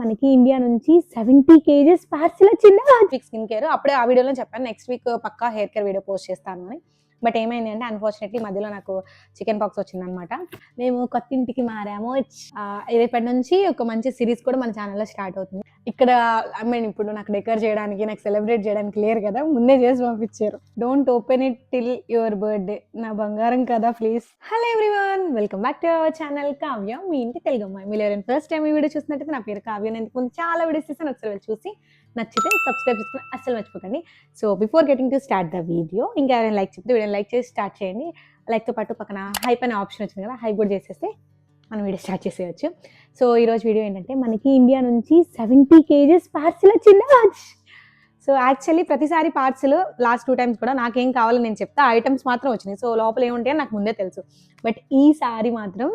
మనకి ఇండియా నుంచి 70 kgs parcel వచ్చింది. వీక్ స్కిన్ కేర్ అప్పుడే ఆ వీడియోలో చెప్పాను, నెక్స్ట్ వీక్ పక్కా హెయిర్ కేర్ వీడియో పోస్ట్ చేస్తాను అని. బట్ ఏమైంది అంటే అన్ఫార్చునేట్లీ మధ్యలో నాకు చికెన్ పాక్స్ వచ్చిందనమాట. మేము కొత్త ఇంటికి మారాము. రేపటి నుంచి ఒక మంచి సిరీస్ కూడా మన ఛానల్లో స్టార్ట్ అవుతుంది. ఇక్కడ ఐ మీన్ ఇప్పుడు నాకు డెకర్ చేయడానికి, నాకు సెలబ్రేట్ చేయడానికి లేరు కదా, ముందే చేసి పంపించారు. Don't open it till your birthday, నా బంగారం కదా please. Hello everyone, welcome back to our channel Kavya, మీ ఇంటి తెలుగు అమ్మాయి. మీరు ఎవరైనా ఫస్ట్ టైం ఈ వీడియో చూసినట్టయితే నా పేరు కావ్య. నేను ముందు చాలా వీడియోస్ చేస్తాను, ఒకసారి వెళ్ళి చూసి నచ్చితే సబ్స్క్రైబ్ చేసుకుని అస్సలు మర్చిపోకండి. So before getting to start the video, ఇంకా ఎవరైనా లైక్ చెప్తే వీడియో లైక్ చేసి స్టార్ట్ చేయండి. లైక్తో పాటు పక్కన హైప్ అనే ఆప్షన్ వచ్చింది కదా, హైప్ కూడా చేసేస్తే మనం వీడియో స్టార్ట్ చేసేయచ్చు. సో ఈరోజు వీడియో ఏంటంటే మనకి ఇండియా నుంచి 70 kgs పార్సిల్ వచ్చింది. సో యాక్చువల్లీ ప్రతిసారి పార్సిల్ లాస్ట్ 2 times కూడా నాకేం కావాలో నేను చెప్తా, ఐటమ్స్ మాత్రం వచ్చినాయి. సో లోపల ఏముంటాయో నాకు ముందే తెలుసు. బట్ ఈసారి మాత్రం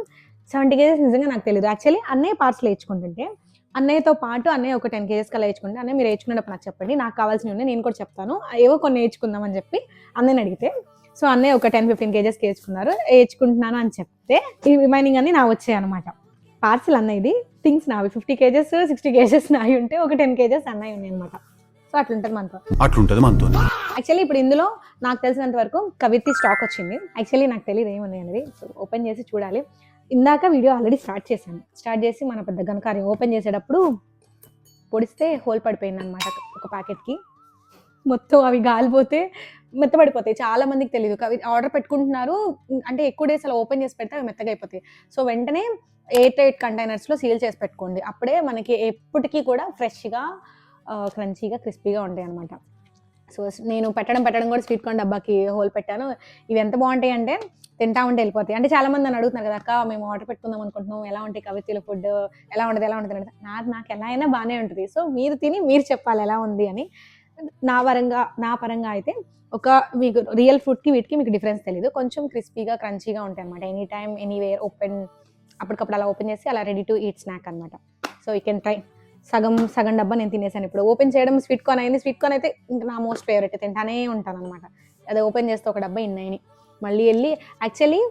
70 kgs నిజంగా నాకు తెలియదు. యాక్చువల్లీ అన్నయ్య పార్సిల్ వేయించుకుంటుంటే, అన్నయ్యతో పాటు అన్నయ్య ఒక 10 kgs కల్లా వేయించుకుంటే, అన్నయ్య మీరు వేయించుకున్నప్పుడు నాకు చెప్పండి, నాకు కావాల్సినవి ఉన్నాయి నేను కూడా చెప్తాను, ఏవో కొన్ని వేయించుకుందామని చెప్పి అన్నయ్యని అడిగితే, సో అన్నయ్య ఒక 10-15 kgs వేయించుకుంటున్నాను అని చెప్తే, ఈ రిమైనింగ్ అన్ని నా వచ్చాయి అనమాట. పార్సిల్ అన్నయ్యది, థింగ్స్ నావి 50 kgs 60 kgs నావి ఉంటే ఒక 10 kgs అన్నయ్య ఉన్నాయి అనమాట. సో అట్లుంటుంది మనతో. యాక్చువల్లీ ఇప్పుడు ఇందులో నాకు తెలిసినంత వరకు కవిర్తి స్టాక్ వచ్చింది. యాక్చువల్లీ నాకు తెలియదు ఏముంది అనేది, సో ఓపెన్ చేసి చూడాలి. ఇందాక వీడియో ఆల్రెడీ స్టార్ట్ చేసి మన పెద్ద ఘనకార్యం ఓపెన్ చేసేటప్పుడు పొడిస్తే హోల్ పడిపోయింది అనమాట ఒక ప్యాకెట్కి. మొత్తం అవి గాలిపోతే మెత్తబడిపోతాయి. చాలా మందికి తెలియదు, అవి ఆర్డర్ పెట్టుకుంటున్నారు అంటే ఎక్కువ డేస్ అలా ఓపెన్ చేసి పెడితే అవి మెత్తగా అయిపోతాయి. సో వెంటనే 8 కంటైనర్స్లో సీల్ చేసి పెట్టుకోండి, అప్పుడే మనకి ఎప్పటికీ కూడా ఫ్రెష్గా క్రంచీగా క్రిస్పీగా ఉంటాయి అనమాట. సో నేను పెట్టడం కూడా స్వీట్ కార్న్ డబ్బాకి హోల్ పెట్టాను. ఇవి ఎంత బాగుంటాయి అంటే తింటా ఉంటే వెళ్ళిపోతాయి. అంటే చాలా మంది నన్ను అడుగుతున్నారు కదా, అక్క మేము ఆర్డర్ పెట్టుకుందాం అనుకుంటున్నాం, ఎలా ఉంటాయి కవితల ఫుడ్, ఎలా ఉంటుంది అంటే నాకు ఎలా అయినా బాగానే ఉంటుంది. సో మీరు తిని మీరు చెప్పాలి ఎలా ఉంది అని. నా పరంగా అయితే ఒక మీకు రియల్ ఫుడ్కి వీటికి మీకు డిఫరెన్స్ తెలియదు. కొంచెం క్రిస్పీగా క్రంచీగా ఉంటాయి అనమాట. ఎనీ టైమ్ ఎనీవేర్ ఓపెన్, అప్పటికప్పుడు అలా ఓపెన్ చేసి అలా రెడీ టు ఈట్ స్నాక్ అనమాట. So you can try. సగం డబ్బా నేను తినేసాను. ఇప్పుడు ఓపెన్ చేయడం స్వీట్ కార్న్ అయింది. స్వీట్ కార్న్ అయితే ఇంకా నా మోస్ట్ ఫేవరెట్, తింటానే ఉంటాను అనమాట. అది ఓపెన్ చేస్తే ఒక డబ్బా ఇన్నైని మళ్ళీ వెళ్ళి. యాక్చువల్లీ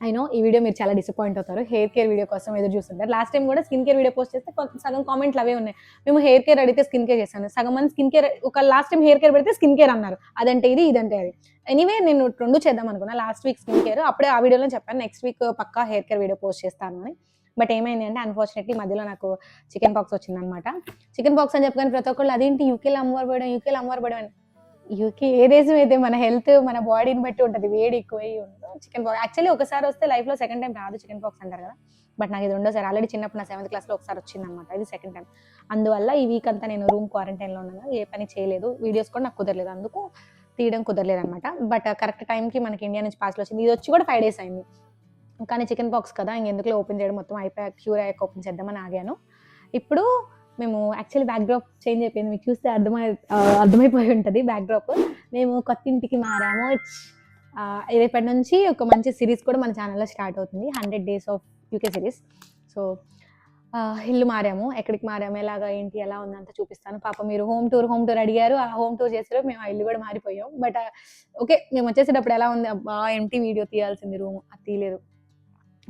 అయినో ఈ వీడియో మీరు చాలా డిసప్పాయింట్ అవుతారు, హెయిర్ కేర్ వీడియో కోసం ఎదురు చూస్తుంటారు. లాస్ట్ టైం కూడా స్కిన్ కేర్ వీడియో పోస్ట్ చేస్తే సగం కామెంట్లు అవే ఉన్నాయి, మేము హెయిర్ కేర్ అడిగితే స్కిన్ కేర్ చేశాను. సగం మంది స్కిన్ కేర్, ఒక లాస్ట్ టైం హెయిర్ కేర్ పెడితే స్కిన్ కేర్ అన్నారు, అదంటే ఇది ఇదంటే అది. ఎనీవే నేను 2 చేద్దాం అనుకున్నా. లాస్ట్ వీక్ స్కిన్ కేర్, అప్పుడే ఆ వీడియోలో చెప్పాను నెక్స్ట్ వీక్ పక్కా హెయిర్ కేర్ వీడియో పోస్ట్ చేస్తాను అని. బట్ ఏమైంది అంటే అన్ఫార్చునేట్లీ మధ్యలో నాకు చికెన్ పాక్స్ వచ్చిందనమాట. చికెన్ పాక్స్ అని చెప్పగానే ప్రతి ఒక్కళ్ళు అదేంటి యూకేలో అమ్మవారు అని. యూకే ఏ దేశం అయితే మన హెల్త్ మన బాడీని బట్టి ఉంటుంది, వేడి ఎక్కువై ఉంటుంది. చికెన్ పాక్స్ యాక్చువల్లీ ఒకసారి వస్తే లైఫ్లో సెకండ్ టైం రాదు చికెన్ పాక్స్ అంటారు కదా, బట్ నాకు ఇది రెండోసారి. ఆల్రెడీ చిన్నప్పుడు నా 7th క్లాస్లో ఒకసారి వచ్చిందనమాట, ఇది సెకండ్ టైం. అందువల్ల ఈ వీక్ అంతా నేను రూమ్ క్వారంటైన్లో ఉన్నాను, ఏ పని చేయలేదు, వీడియోస్ కూడా నాకు కుదరలేదు, అందుకు తీయడం కుదరలేదు అనమాట. బట్ కరెక్ట్ టైంకి మనకి ఇండియా నుంచి పార్సల్ వచ్చింది. ఇది వచ్చి కూడా 5 days అయింది, కానీ చికెన్ పాక్స్ కదా ఇంకెందుకులో ఓపెన్ చేయడం, మొత్తం అయిపోయాక క్యూర్ అయ్యాక ఓపెన్ చేద్దామని ఆగాను. ఇప్పుడు మేము యాక్చువల్లీ బ్యాక్డ్రాప్ చేంజ్ అయిపోయింది, మీకు చూస్తే అర్థమైపోయి ఉంటుంది బ్యాక్డ్రాప్. మేము కొత్త ఇంటికి మారాము. రేపటి నుంచి ఒక మంచి సిరీస్ కూడా మన ఛానల్లో స్టార్ట్ అవుతుంది, 100 days of UK series. So ఇల్లు మారాము, ఎక్కడికి మారాము, ఎలాగా ఏంటి ఎలా ఉందంతా చూపిస్తాను. పాప మీరు హోమ్ టూర్ అడిగారు, ఆ హోమ్ టూర్ చేసారు, మేము ఆ ఇల్లు కూడా మారిపోయాం. బట్ ఓకే, మేము వచ్చేసేటప్పుడు ఎలా ఉంది, అబ్బా ఎంటీ వీడియో తీయాల్సింది రూమ్, అది తీయలేదు.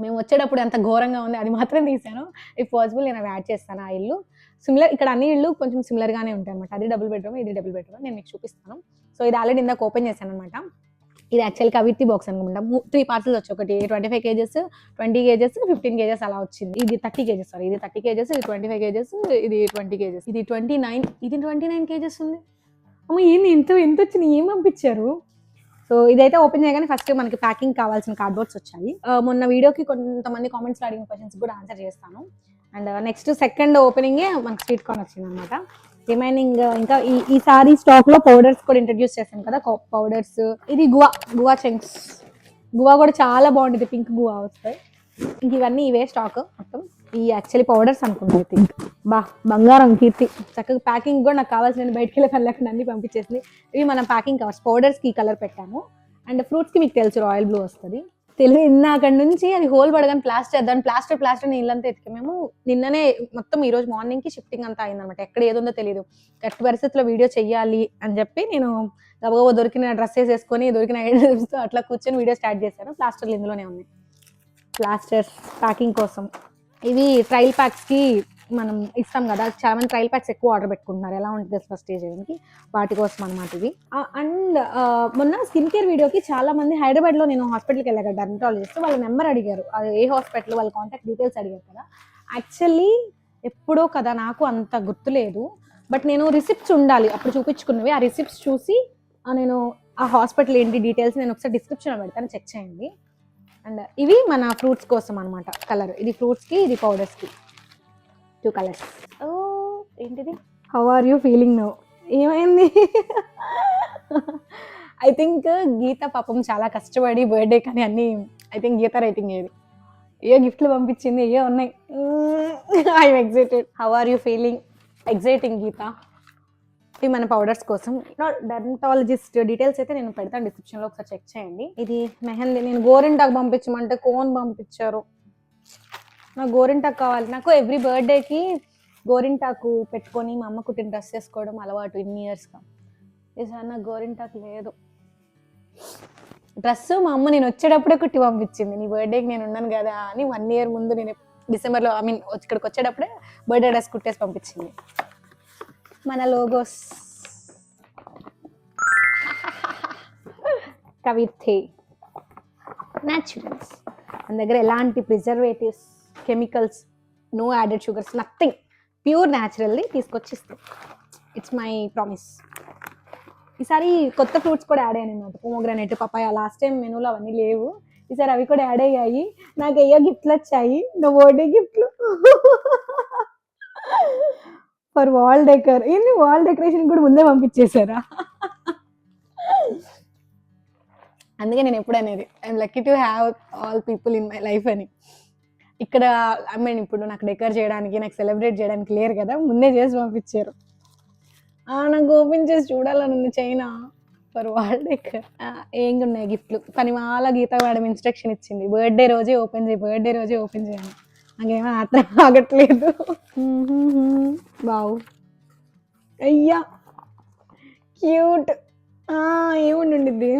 మేము వచ్చేటప్పుడు ఎంత ఘోరంగా ఉంది అది మాత్రం తీసాను. ఇఫ్ పాసిబుల్ నేను అవి యాడ్ చేస్తాను. ఆ ఇల్లు సిమిలర్, ఇక్కడ అన్ని ఇల్లు కొంచెం సిమిలర్గానే ఉంటాయి అనమాట. అది డబుల్ బెడ్రూమ్, ఇది డబుల్ బెడ్రూమ్, నేను మీకు చూపిస్తాను. సో ఇది ఆల్రెడీ ఇందాక ఓపెన్ చేశాను అనమాట. ఇది యాక్చువల్గా కవిర్తి బాక్స్ అనుకుంటా. 3 పార్సల్స్ వచ్చి, ఒకటి 25 kgs 20 kgs 15 kgs అలా వచ్చింది. ఇది 30 kgs, సారీ ఇది 30 kgs, ఇది 25 kgs, ఇది 20 kgs, ఇది 29 kgs ఉంది. అమ్మ ఏంది ఎంత వచ్చింది, ఏం పంపించారు. సో ఇదైతే ఓపెన్ చేయగానే ఫస్ట్ మనకి ప్యాకింగ్ కావాల్సిన కార్డ్బోర్డ్స్ వచ్చాయి. మొన్న వీడియోకి కొంతమంది కామెంట్స్లో అడిగిన క్వశ్చన్స్ కూడా ఆన్సర్ చేస్తాను. అండ్ నెక్స్ట్ సెకండ్ ఓపెనింగే మనకి స్వీట్ కార్న్ వచ్చింది అనమాట. రిమైనింగ్ ఇంకా ఈసారి స్టాక్ లో పౌడర్స్ కూడా ఇంట్రడ్యూస్ చేశాను కదా, పౌడర్స్. ఇది గువా చంక్స్, గువా కూడా చాలా బాగుంటుంది, పింక్ గువా వస్తాయి. ఇంక ఇవన్నీ ఇవే స్టాక్ మొత్తం. ఈ యాక్చువల్లీ పౌడర్స్ అనుకుంటా, ఐ థింక్. బంగారం కీర్తి చక్కగా ప్యాకింగ్ కూడా నాకు కావాల్సిన బయటికి వెళ్ళి కళ్ళకుండా అన్ని పంపించేసింది. ఇవి మనం ప్యాకింగ్ కవర్స్, పౌడర్స్కి ఈ కలర్ పెట్టాము. అండ్ ఫ్రూట్స్కి మీకు తెలుసు రాయల్ బ్లూ వస్తుంది. తెలియదు అక్కడ నుంచి అది హోల్ పడగానే ప్లాస్టర్ నీళ్ళంతా ఎత్తికి మేము నిన్ననే మొత్తం ఈ రోజు మార్నింగ్కి షిఫ్టింగ్ అంతా అయిందనమాట. ఎక్కడ ఏదుందో తెలియదు, కరెక్ట్ పరిస్థితిలో వీడియో చెయ్యాలి అని చెప్పి నేను గబగబా దొరికిన డ్రెస్సెస్ వేసుకొని దొరికిన ఐటమ్స్తో అట్లా కూర్చొని వీడియో స్టార్ట్ చేశాను. ప్లాస్టర్లు ఇందులోనే ఉన్నాయి, ప్లాస్టర్స్ ప్యాకింగ్ కోసం. ఇవి ట్రయల్ ప్యాక్స్కి మనం ఇస్తాం కదా, చాలా మంది ట్రయల్ ప్యాక్స్ ఎక్కువ ఆర్డర్ పెట్టుకుంటున్నారు, ఎలా ఉంటుంది ఫస్ట్ స్టేజ్ చేయడానికి, వాటి కోసం అనమాట ఇది. అండ్ మొన్న స్కిన్ కేర్ వీడియోకి చాలా మంది హైదరాబాద్లో నేను హాస్పిటల్కి వెళ్ళాను కదా డర్మటాలజిస్ట్, వాళ్ళ నెంబర్ అడిగారు, అది ఏ హాస్పిటల్, వాళ్ళ కాంటాక్ట్ డీటెయిల్స్ అడిగారు కదా. యాక్చువల్లీ ఎప్పుడో కదా, నాకు అంత గుర్తులేదు, బట్ నేను రిసిప్ట్స్ ఉండాలి అప్పుడు చూపించుకున్నవి, ఆ రిసిప్ట్స్ చూసి నేను ఆ హాస్పిటల్ ఏంటి డీటెయిల్స్ నేను ఒకసారి డిస్క్రిప్షన్లో పెడతాను, చెక్ చేయండి. అండ్ ఇవి మన ఫ్రూట్స్ కోసం అనమాట, కలర్ ఇది ఫ్రూట్స్కి, ఇది పౌడర్స్కి, 2 కలర్స్. ఓ ఏంటిది, how are you feeling now, ఏమైంది? ఐ థింక్ గీత పాపం చాలా కష్టపడి బర్త్డే కానీ అన్నీ, ఐ థింక్ గీత రైటింగ్ ఏది, ఏ గిఫ్ట్లు పంపించింది, ఏ ఉన్నాయి. I'm excited. How are you feeling? Exciting Geetha. ఇవి మన పౌడర్స్ కోసం. డర్మటాలజిస్ట్ డీటెయిల్స్ అయితే నేను పెడతాను డిస్క్రిప్షన్లో, ఒకసారి చెక్ చేయండి. ఇది మెహందీ, నేను గోరింటాకు పంపించమంటే కోన్ పంపించారు, నాకు గోరింటాకు కావాలి. నాకు ఎవ్రీ బర్త్డేకి గోరింటాకు పెట్టుకొని మా అమ్మ కుట్టిన డ్రెస్ వేసుకోవడం అలవాటు ఇన్ని ఇయర్స్గా. ఈసారి నాకు గోరింటాకు లేదు. డ్రెస్ మా అమ్మ నేను వచ్చేటప్పుడే కుట్టి పంపించింది, నీ బర్త్డేకి నేను ఉన్నాను కదా అని 1 year ముందు, నేను డిసెంబర్లో ఇక్కడికి వచ్చేటప్పుడే బర్త్డే డ్రెస్ కుట్టేసి పంపించింది. మన లోగోస్ కవితే న్యాచురల్స్, మన దగ్గర ఎలాంటి preservatives, chemicals, no added sugars, nothing, pure న్యాచురల్ది తీసుకొచ్చి ఇస్తాం. It's my promise. ఈసారి కొత్త ఫ్రూట్స్ కూడా యాడ్ అయ్యాయి అనమాట, పోమోగ్రానైట్, పపాయ. లాస్ట్ టైం మెనూలో అవన్నీ లేవు, ఈసారి అవి కూడా యాడ్ అయ్యాయి. నాకు అయ్యో గిఫ్ట్లు వచ్చాయి, నా బర్త్డే గిఫ్ట్లు ఫర్ వాల్ డెకర్. ఏంటి వాల్ డెకరేషన్ కూడా ముందే పంపించేశారా? అందుకే నేను ఎప్పుడు అనేది I'm lucky to have all people in my life అని. ఇక్కడ ఇప్పుడు నాకు డెకర్ చేయడానికి, నాకు సెలబ్రేట్ చేయడానికి లేరు కదా, ముందే చేసి పంపించారు. నాకు ఓపెన్ చేసి చూడాలని ఉంది చైనా ఫర్ వాల్ డెకర్. ఏం ఉన్నాయి గిఫ్ట్లు, పని వాళ్ళ గీత మేడం ఇన్స్ట్రక్షన్ ఇచ్చింది, బర్త్డే రోజే ఓపెన్ చేయి, బర్త్డే రోజే ఓపెన్ చేయను. నాకేమో ఆత్రం ఆగట్లేదు. బావు, అయ్యా క్యూట్. ఏముండిద్ది,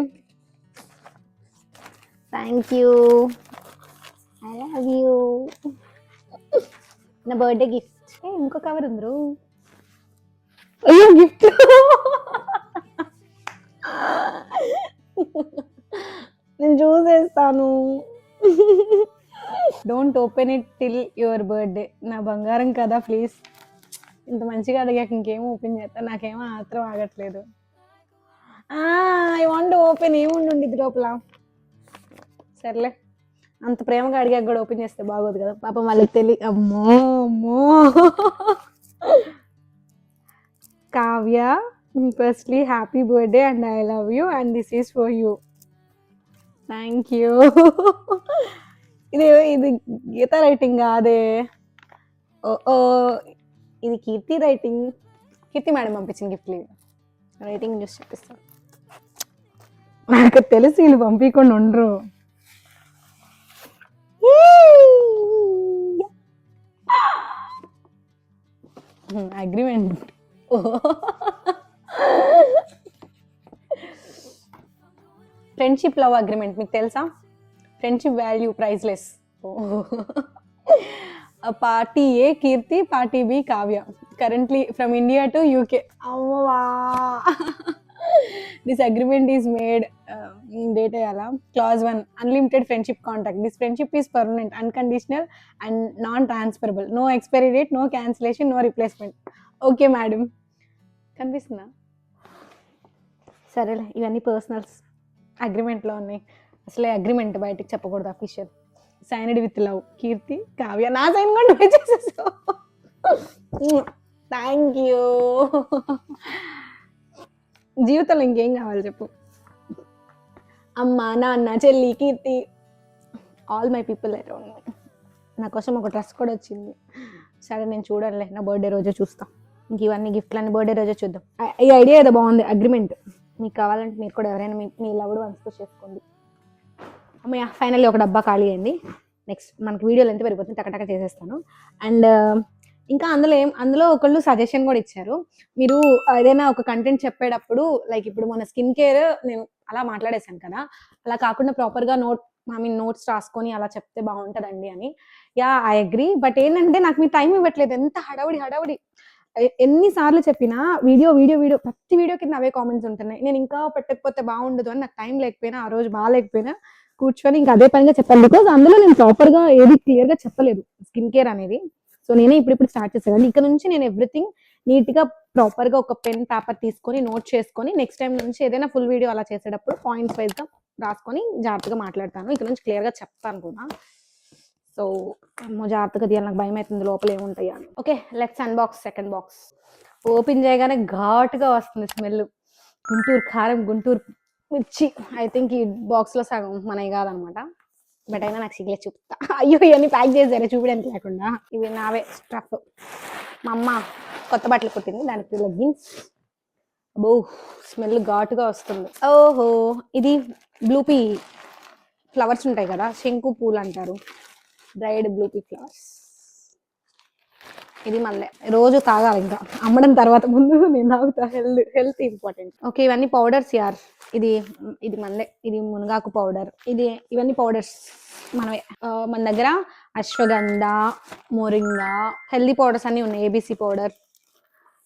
thank you, I love you. నా బర్త్డే గిఫ్ట్. ఇంకో కవర్ ఉందరు, అయ్యో గిఫ్ట్. నేను చూసేస్తాను. Don't open it till your birthday. నా బంగారం కదా ప్లీజ్. ఇంత మంచిగా అడిగాక ఇంకేం ఓపెన్ చేస్తాను, నాకేమో ఆత్రం ఆగట్లేదు. I want open. ఏముండి లోపల? సర్లే, అంత ప్రేమగా అడిగాక కూడా ఓపెన్ చేస్తే బాగోదు కదా, పాపం వాళ్ళకి తెలియ. అమ్మో అమ్మో. Kavya, firstly happy birthday and I love you and this is for you. Thank you. ఇది గీత రైటింగ్ కాదే, ఓ ఇది కీర్తి రైటింగ్. కీర్తి మేడం పంపించింది గిఫ్ట్లు. రైటింగ్ చూసి చెప్పిస్తాను. నాకు తెలిసి వీళ్ళు పంపించకుండా ఉండరు. అగ్రిమెంట్. ఫ్రెండ్షిప్ లవ్ అగ్రిమెంట్ మీకు తెలుసా? Friendship value priceless. Party A Keerthi, party B Kavya, currently from India to UK. అమ్మవా. This agreement is made, date అయ్యాలా, clause 1, unlimited friendship contact. This friendship is permanent, unconditional and non transferable. No expiry date, no cancellation, no replacement. Okay madam. కనిపిస్తుందా? సరేలే, ఇవన్నీ personals అగ్రిమెంట్లో ఉన్నాయి. అసలే agreement బయటకు చెప్పకూడదు, official. Signed with love, కీర్తి, కావ్య. నా sign కూడా చేసేసావు. Thank you. జీవితంలో ఇంకేం కావాలి చెప్పు? అమ్మ, నాన్న, చెల్లి, Keerthi, all my people around me. నా కోసం ఒక డ్రెస్ కూడా వచ్చింది. సరే నేను చూడాలి, నా బర్త్డే రోజే చూస్తా. ఇంక ఇవన్నీ గిఫ్ట్లన్నీ బర్త్డే రోజే చూద్దాం. ఈ ఐడియా ఏదో బాగుంది, అగ్రిమెంట్. మీకు కావాలంటే మీరు కూడా ఎవరైనా మీ లవ్డ్ వన్స్తో చేసుకోండి. అమ్మయ్య, ఫైనల్లీ ఒక డబ్బా ఖాళీ అయింది. నెక్స్ట్ మనకి వీడియోలు ఎంత పెరిగిపోతుంది, టకటక చేసేస్తాను. అండ్ ఇంకా అందులో ఒకళ్ళు సజెషన్ కూడా ఇచ్చారు. మీరు ఏదైనా ఒక కంటెంట్ చెప్పేటప్పుడు, లైక్ ఇప్పుడు మన స్కిన్ కేర్ నేను అలా మాట్లాడేశాను కదా, అలా కాకుండా ప్రాపర్గా నోట్స్ రాసుకొని అలా చెప్తే బాగుంటుందండి అని. Yeah I agree. బట్ ఏంటంటే నాకు మీ టైం ఇవ్వట్లేదు. ఎంత హడావుడి ఎన్నిసార్లు చెప్పినా వీడియో వీడియో వీడియో ప్రతి వీడియో కింద అవే కామెంట్స్ ఉంటున్నాయి. నేను ఇంకా పెట్టకపోతే బాగుండదు అని నాకు టైం లేకపోయినా ఆ రోజు బాగాలేకపోయినా కూర్చొని ఇంకా అదే పనిగా చెప్పాను. బికాజ్ అందులో నేను ప్రాపర్గా ఏది క్లియర్గా చెప్పలేదు స్కిన్ కేర్ అనేది. సో నేనే ఇప్పుడు స్టార్ట్ చేశాను. ఇక్కడ నుంచి నేను ఎవ్రీథింగ్ నీట్గా ప్రాపర్గా ఒక పెన్ పేపర్ తీసుకొని నోట్ చేసుకొని నెక్స్ట్ టైం నుంచి ఏదైనా ఫుల్ వీడియో అలా చేసేటప్పుడు పాయింట్స్ వైజ్గా రాసుకొని జాగ్రత్తగా మాట్లాడతాను. ఇక్కడ నుంచి క్లియర్గా చెప్తాను కూడా. సో జాగ్రత్తగా తీయాలి, నాకు భయం అవుతుంది లోపల ఏముంటాయి అని. Okay, let's unbox second box. Open చేయగానే ఘాటుగా వస్తుంది స్మెల్. గుంటూరు కారం, గుంటూరు మిర్చి. ఐ థింక్ ఈ బాక్స్లో సగం మనవి కాదనమాట. బట్ అయినా నాకు సిగ్లే చూపుతా. అయ్యో ఇవన్నీ ప్యాక్ చేశారు చూపడానికి లేకుండా. ఇవి నావే స్టఫ్. మా అమ్మ కొత్త బట్టలు కుట్టింది, దానికి లెగ్గిన్స్. అబ్బో స్మెల్ ఘాటుగా వస్తుంది. ఓహో, ఇది బ్లూపీ ఫ్లవర్స్ ఉంటాయి కదా, శంకు పూలు అంటారు, డ్రైడ్ బ్లూపీ ఫ్లవర్స్. ఇది మళ్ళీ రోజు తాగాలి, ఇంకా అమ్మడం తర్వాత ముందు నేను తాగుతా. Health important. ఓకే, ఇవన్నీ పౌడర్స్ యార్. ఇది మళ్ళీ ఇది మునగాకు పౌడర్. ఇవన్నీ పౌడర్స్ మనమే. మన దగ్గర అశ్వగంధ, మొరింగా, హెల్దీ పౌడర్స్ అన్నీ ఉన్నాయి. ఏబీసీ పౌడర్,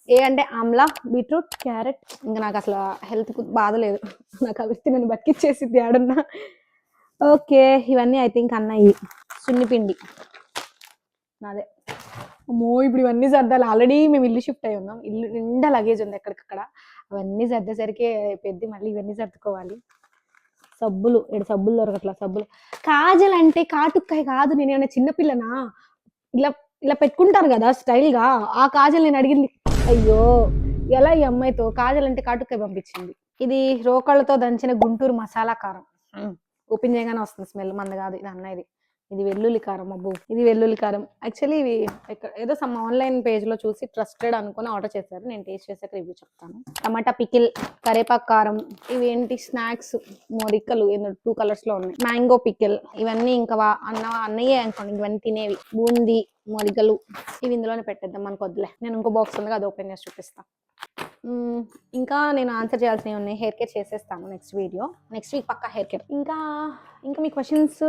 ఏ అంటే ఆమ్లా, బీట్రూట్, క్యారెట్. ఇంకా నాకు అసలు హెల్త్ బాధ లేదు, నాకు అవి నేను బతికిచ్చేసిద్ది ఆడున్నా. ఓకే, ఇవన్నీ ఐ థింక్ అన్నయ్యి. సున్నిపిండి నాదే. అమ్మో ఇప్పుడు ఇవన్నీ సర్దాలి. ఆల్రెడీ మేము ఇల్లు షిఫ్ట్ అయి ఉన్నాం, ఇల్లు నిండా లగేజ్ ఉంది ఎక్కడికక్కడ. అవన్నీ సర్దేసరికి పెద్ద మళ్ళీ ఇవన్నీ సర్దుకోవాలి. సబ్బులు, 7 సబ్బులు దొరకట్లా. సబ్బులు, కాజల్ అంటే కాటుక్కాయ కాదు, నేను ఏమైనా చిన్నపిల్లనా? ఇలా ఇలా పెట్టుకుంటారు కదా స్టైల్గా, ఆ కాజల్ నేను అడిగింది. అయ్యో ఎలా ఈ అమ్మాయితో కాజల్ అంటే కాటుక్కాయ పంపించింది. ఇది రోకళ్ళతో దంచిన గుంటూరు మసాలా కారం. ఓపెన్ చేయగానే వస్తుంది స్మెల్. మంద కాదు ఇది, అన్నది. ఇది వెల్లుల్లి కారం. అబ్బో ఇది వెల్లుల్లి కారం. యాక్చువల్లీ ఇవి ఏదో సమ్ ఆన్లైన్ పేజ్లో చూసి ట్రస్టెడ్ అనుకుని ఆర్డర్ చేశారు. నేను టేస్ట్ చేసాక రివ్యూ చెప్తాను. టమాటా పికిల్, కరేపాకు కారం. ఇవి ఏంటి స్నాక్స్, మొరికలు 2 కలర్స్లో ఉన్నాయి. Mango pickle. ఇవన్నీ ఇంకా అన్నయ్యే అనుకోండి, ఇవన్నీ తినేవి. బూందీ, మొరికలు. ఇవి ఇందులోనే పెట్టేద్దాం, మనకు వద్దులే. నేను ఇంకో బాక్స్ ఉంది, అది ఓపెన్ చేసి చూపిస్తాను. ఇంకా నేను ఆన్సర్ చేయాల్సినవి ఉన్నాయి. హెయిర్ కేర్ చేసేస్తాను నెక్స్ట్ వీక్ పక్కా హెయిర్ కేర్. ఇంకా మీ క్వశ్చన్స్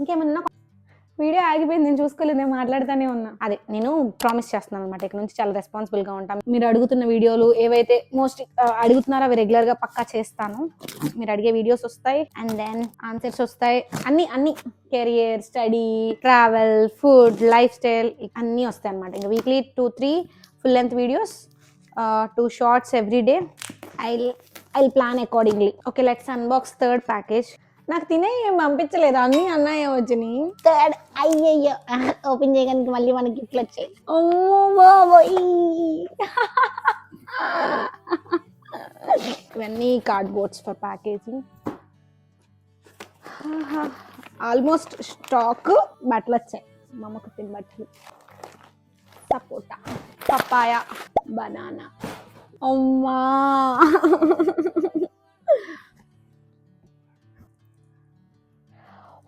ఇంకేమన్నా? వీడియో ఆగిపోయింది, నేను చూసుకోలేదు, నేను మాట్లాడుతూనే ఉన్నా. అదే నేను ప్రామిస్ చేస్తున్నాను అనమాట, ఇక్కడ నుంచి చాలా రెస్పాన్సిబుల్గా ఉంటాను. మీరు అడుగుతున్న వీడియోలు ఏవైతే మోస్ట్ అడుగుతున్నారో అవి రెగ్యులర్గా పక్కా చేస్తాను. మీరు అడిగే వీడియోస్ వస్తాయి, అండ్ దెన్ ఆన్సర్స్ వస్తాయి. అన్ని career, study, travel, food, life style అన్నీ వస్తాయి అనమాట. ఇంకా weekly 2-3 full length videos, 2 shorts every day. I plan accordingly. Okay, let's unbox third package. నాకు తినే ఏం పంపించలేదు, అన్నీ అన్నయ్య వచ్చినాయి. థర్డ్ అయ్యయ్యో ఓపెన్ చేయడానికి మళ్ళీ మనకి గిఫ్ట్లు వచ్చాయి. ఇవన్నీ cardboards for packaging. Almost stock బట్టలు వచ్చాయి, మా అమ్మ కుట్టిన బట్టలు. సపోటా, పపాయ, బనానా. అమ్మా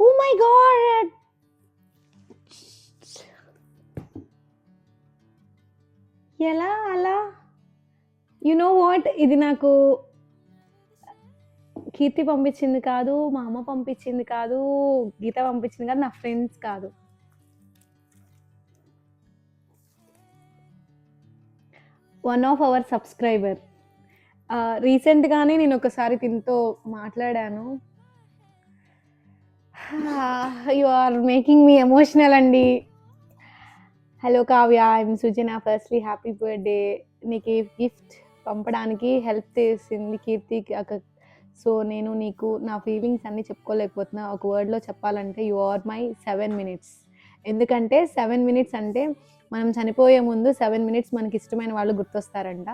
oh my god, ఎలా అలా? యు నో వాట్, ఇది నాకు కీర్తి పంపించింది కాదు, మా అమ్మ పంపించింది కాదు, గీత పంపించింది కాదు, నా ఫ్రెండ్స్ కాదు. One of our subscriber. రీసెంట్గానే నేను ఒకసారి తినతో మాట్లాడాను. You are making me emotional అండి. Hello Kavya, I'm Sujana. Firstly happy birthday. నీకు గిఫ్ట్ పంపడానికి హెల్ప్ చేసింది కీర్తి. సో నేను నీకు నా ఫీలింగ్స్ అన్నీ చెప్పుకోలేకపోతున్నా. ఒక వర్డ్లో చెప్పాలంటే యు ఆర్ మై 7 minutes. ఎందుకంటే 7 minutes అంటే మనం చనిపోయే ముందు 7 minutes మనకి ఇష్టమైన వాళ్ళు గుర్తొస్తారంట.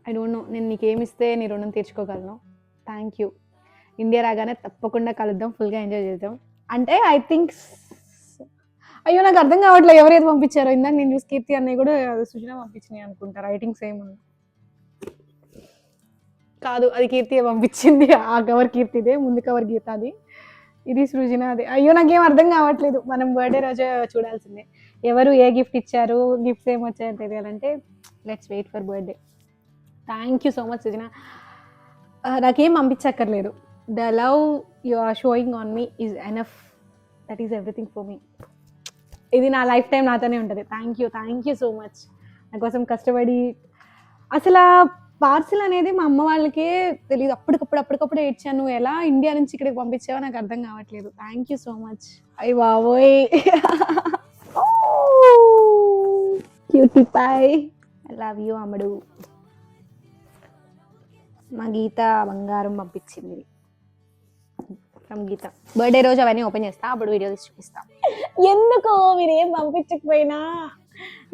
ఐ డోంట్ నో నేను నీకేమిస్తే నీ రుణం తీర్చుకోగలను. Thank you. ఇండియా రాగానే తప్పకుండా కలుద్దాం, ఫుల్గా ఎంజాయ్ చేద్దాం. అంటే ఐ థింక్, అయ్యో నాకు అర్థం కావట్లేదు ఎవరైతే పంపించారో. ఇందాక నేను చూసి కీర్తి అన్నయ్య కూడా సుజన పంపించినాయి అనుకుంటా. రైటింగ్ సేమ్ ఉంది కాదు, అది కీర్తి పంపించింది. ఆ కవర్ కీర్తిదే, ముందు కవర్ గీతాది, ఇది సృజన అది. అయ్యో నాకేం అర్థం కావట్లేదు. మనం బర్త్డే రోజే చూడాల్సిందే ఎవరు ఏ గిఫ్ట్ ఇచ్చారు, గిఫ్ట్స్ ఏమొచ్చాయని తెలియాలంటే. Let's wait for birthday. Thank you so much Sujana. నాకేం పంపించక్కర్లేదు, the love you are showing on me is enough. That is everything for me. ఇది నా లైఫ్ టైం నాతోనే ఉంటుంది. Thank you so much. నా కోసం కష్టపడి అసలు పార్సిల్ అనేది మా అమ్మ వాళ్ళకే తెలియదు. అప్పటికప్పుడు ఏడ్చాను. నువ్వు ఎలా ఇండియా నుంచి ఇక్కడికి పంపించావో నాకు అర్థం కావట్లేదు. Thank you so much. అయ్య బాబోయ్, cutie pie. I love you అమ్మడు. మా గీత బంగారం పంపించింది ఫ్రమ్ గీత. బర్త్డే రోజు అవన్నీ ఓపెన్ చేస్తా, అప్పుడు వీడియో తీసి చూపిస్తా. ఎందుకో మీరు ఏం పంపించకపోయినా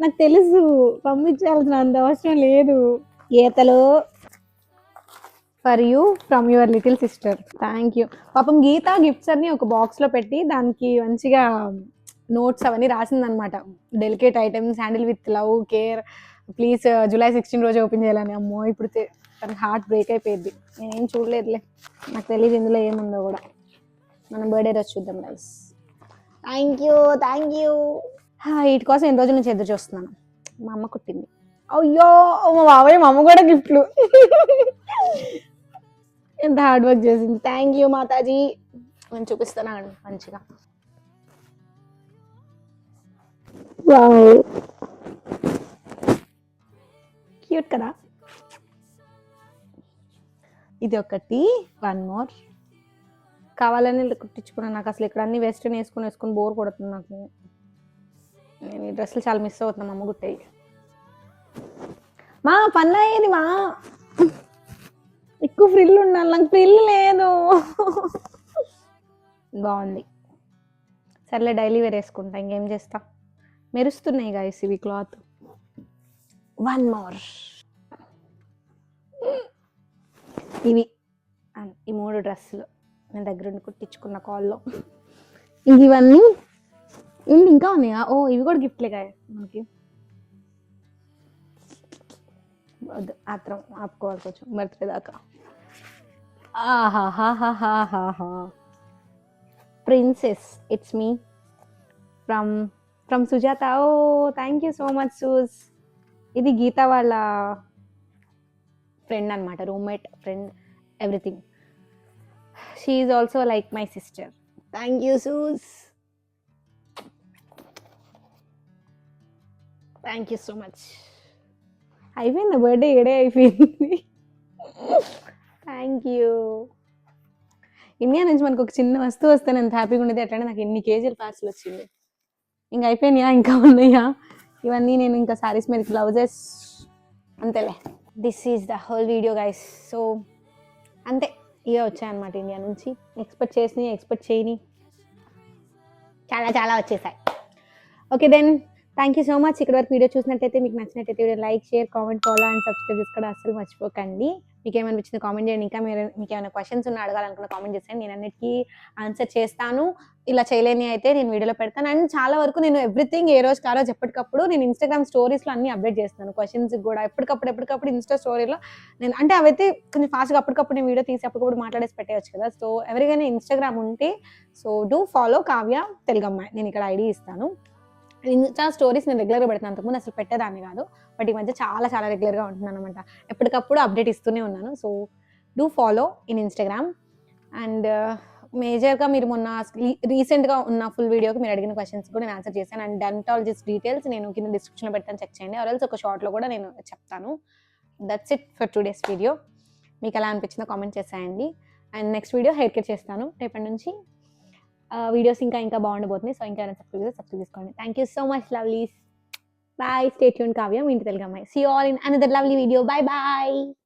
నాకు తెలుసు, పంపించాల్సిన అంత అవసరం లేదు. గీతలు for you from your little sister. Thank you. పాపం గీత గిఫ్ట్స్ అన్ని ఒక బాక్స్లో పెట్టి దానికి మంచిగా నోట్స్ అవన్నీ రాసిందనమాట. Delicate items, handle with love care, please July 16 రోజు ఓపెన్ చేయాలని. అమ్మో, ఇప్పుడు తనకి హార్ట్ బ్రేక్ అయిపోయింది. నేనేం చూడలేదులే, నాకు తెలియదు ఇందులో ఏముందో కూడా. మనం బర్త్డే రోజు చూద్దాం గైస్. Thank you. వీటి కోసం ఎన్ని రోజుల నుంచి ఎదురు చూస్తున్నాను. మా అమ్మ కుట్టింది. అయ్యో మా బాబాయ్, మా అమ్మ కూడా గిఫ్ట్లు. ఎంత హార్డ్ వర్క్ చేసింది. Thank you Mataji. నేను చూపిస్తాను మంచిగా. క్యూట్ కదా. ఇది ఒకటి, వన్ మోర్. కావాలని కుట్టించుకున్నాను. నాకు అసలు ఇక్కడ అన్ని వెస్ట్రన్ వేసుకొని బోర్ కొడుతుంది నాకు. నేను ఈ డ్రెస్సులు చాలా మిస్ అవుతున్నాను. అమ్మ గుట్టాయి. మా పని అయ్యేది మా, ఎక్కువ ఫ్రిల్ ఉండాలి. నాకు ఫ్రిల్ లేదు. బాగుంది. సర్లే, డైలీ వేర్ వేసుకుంటా, ఇంకేం చేస్తా. మెరుస్తున్నాయి గాయస్ ఇవి క్లాత్. One more. ఇవి ఈ 3 డ్రెస్సులు నేను దగ్గరుండి కుట్టించుకున్న కాల్లో. ఇవన్నీ ఇంకా ఉన్నాయా? ఓ, ఇవి కూడా గిఫ్ట్లే కాయ మనకి. ఆత్రం ఆపుకోవాలి కొంచెం బర్త్డే దాకా. ఆహాహాహాహాహా. Princess, it's me from Sujatha. Oh thank you so much Suj. ఇది గీత వాళ్ళ ఫ్రెండ్ అనమాట, roommate, friend, everything. She is also like my sister. Thank you Suj. Thank you so much. అయిపోయింది బర్త్డే, ఏడే అయిపోయింది. Thank you. ఇండియా నుంచి మనకు ఒక చిన్న వస్తువు వస్తే ఎంత హ్యాపీగా ఉండేది. అట్లనే నాకు ఎన్ని కేజీలు పార్సల్ వచ్చింది. ఇంకా అయిపోయినాయా? ఇంకా ఉన్నాయా? ఇవన్నీ నేను ఇంకా శారీస్ మీద బ్లౌజెస్ అంతేలే. This is the whole video guys. So అంతే, ఇవే వచ్చాయన్నమాట ఇండియా నుంచి. ఎక్స్పెక్ట్ చేయని చాలా వచ్చేసాయి. Okay then, thank you so much. ఇక్కడ వరకు వీడియో చూసినట్టయితే, మీకు నచ్చినట్టయితే video like, share, comment, follow and subscribe చేసుకోవడం అస్సలు మర్చిపోకండి. మీకు ఏమనిపించింది కామెంట్ చేయండి. ఇంకా మీకు ఏమైనా క్వశ్చన్స్ ఉన్నా అడగాలనుకున్న కామెంట్ చేయండి. నేను అన్నిటికీ ఆన్సర్ చేస్తాను. ఇలా చేయలేని అయితే నేను వీడియోలో పెడతాను. అండ్ చాలా వరకు నేను ఎవ్రీథింగ్ ఏ రోజు కారోజు ఎప్పటికప్పుడు నేను ఇన్స్టాగ్రామ్ స్టోరీస్లో అన్ని అప్డేట్ చేస్తాను. క్వశ్చన్స్ కూడా ఎప్పటికప్పుడు ఇన్స్టా స్టోరీలో నేను, అంటే అవైతే కొంచెం ఫాస్ట్గా అప్పటికప్పుడు నేను వీడియో తీసి అప్పటికప్పుడు మాట్లాడేసి పెట్టేయచ్చు కదా. సో ఎవరికైనా ఇన్స్టాగ్రామ్ ఉంటే సో డూ ఫాలో కావ్య తెలుగమ్మాయి. నేను ఇక్కడ ఐడి ఇస్తాను. ఇన్స్టా స్టోరీస్ నేను రెగ్యులర్గా పెడతాను. అంతకుముందు అసలు పెట్టేదాన్ని కాదు, బట్ ఈ మధ్య చాలా రెగ్యులర్గా ఉంటున్నాను అనమాట. ఎప్పటికప్పుడు అప్డేట్ ఇస్తూనే ఉన్నాను. So do follow in Instagram. And మేజర్గా మీరు మొన్న రీసెంట్గా ఉన్న ఫుల్ వీడియోకి మీరు అడిగిన క్వశ్చన్స్ కూడా నేను ఆన్సర్ చేశాను. అండ్ డెంటాలజిస్ట్ డీటెయిల్స్ నేను కింద డిస్క్రిప్షన్లో పెడతాను, చెక్ చేయండి. ఆర్ఎల్స్ ఒక షార్ట్లో కూడా నేను చెప్తాను. That's it for today's video. మీకు ఎలా అనిపించిందో కామెంట్ చేసేయండి. And next video hair cut చేస్తాను రేపటి నుంచి. వీడియోస్ ఇంకా బాగుండబోతుంది. సో ఇంకా సబ్స్క్రైబ్ చేసుకోండి. Thank you so much lovelies. Bye. Stay tune. Kavya, మీ ఇంటి తెలుగమ్మాయి. See you all in another lovely video. Bye.